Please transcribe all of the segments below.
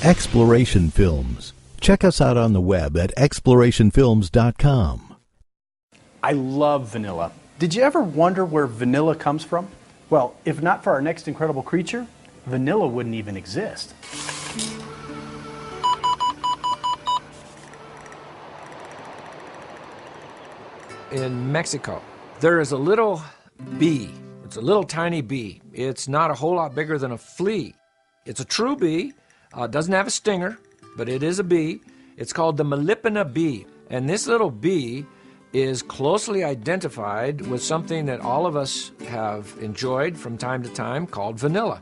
Exploration Films. Check us out on the web at explorationfilms.com. I love vanilla. Did you ever wonder where vanilla comes from? Well, if not for our next incredible creature, vanilla wouldn't even exist. In Mexico, there is a little bee. It's a little tiny bee. It's not a whole lot bigger than a flea. It's a true bee. Doesn't have a stinger, but it is a bee. It's called the Melipona bee. And this little bee is closely identified with something that all of us have enjoyed from time to time called vanilla.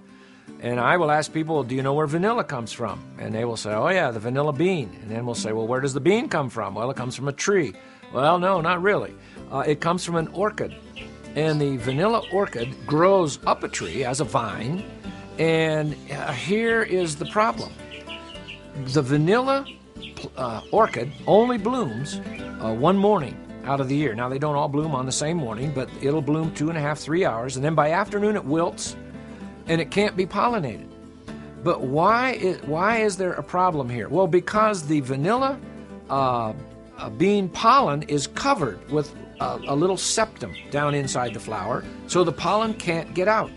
And I will ask people, do you know where vanilla comes from? And they will say, oh yeah, the vanilla bean. And then we'll say, well, where does the bean come from? Well, it comes from a tree. Well, no, not really. It comes from an orchid. And the vanilla orchid grows up a tree as a vine. And here is the problem. The vanilla orchid only blooms one morning out of the year. Now, they don't all bloom on the same morning, but it'll bloom 2.5, 3 hours. And then by afternoon, it wilts, and it can't be pollinated. But why is there a problem here? Well, because the vanilla bean pollen is covered with a little septum down inside the flower, so the pollen can't get out.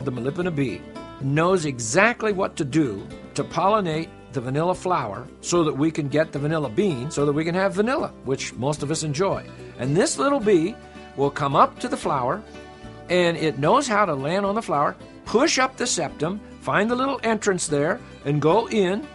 The Melipona bee knows exactly what to do to pollinate the vanilla flower so that we can get the vanilla bean, so that we can have vanilla, which most of us enjoy. And this little bee will come up to the flower, and it knows how to land on the flower, push up the septum, find the little entrance there, and go in.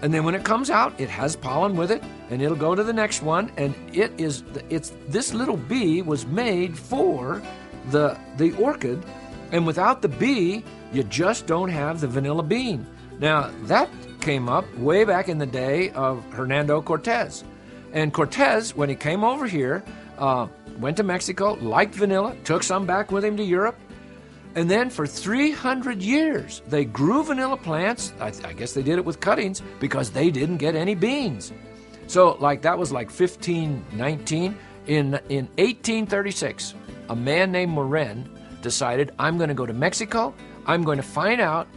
And then when it comes out, it has pollen with it, and it'll go to the next one. And this little bee was made for the orchid, and without the bee, you just don't have the vanilla bean. Now, that came up way back in the day of Hernando Cortez. And Cortez, when he came over here, went to Mexico, liked vanilla, took some back with him to Europe, and then for 300 years, they grew vanilla plants. I guess they did it with cuttings because they didn't get any beans. So that was like 1519. In 1836, a man named Morin decided, I'm going to go to Mexico. I'm going to find out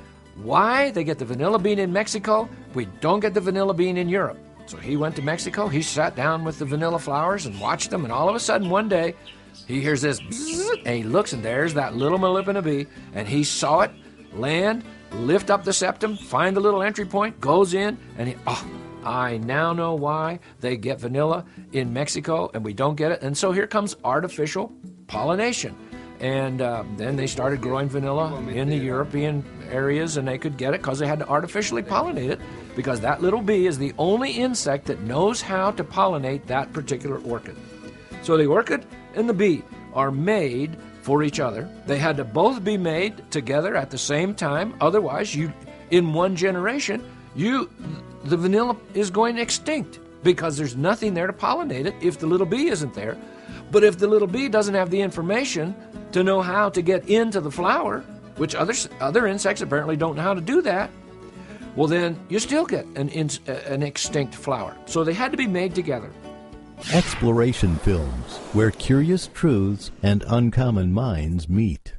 why they get the vanilla bean in Mexico. We don't get the vanilla bean in Europe. So he went to Mexico. He sat down with the vanilla flowers and watched them. And all of a sudden, one day, he hears this bzzz, and he looks, and there's that little Melipona bee. And he saw it land, lift up the septum, find the little entry point, goes in, and I now know why they get vanilla in Mexico and we don't get it. And so here comes artificial pollination. And then they started growing vanilla in the European areas, and they could get it because they had to artificially pollinate it, because that little bee is the only insect that knows how to pollinate that particular orchid. So the orchid and the bee are made for each other. They had to both be made together at the same time. Otherwise, in one generation, the vanilla is going extinct because there's nothing there to pollinate it if the little bee isn't there. But if the little bee doesn't have the information to know how to get into the flower, which other insects apparently don't know how to do that, well, then you still get an extinct flower. So they had to be made together. Exploration Films, where curious truths and uncommon minds meet.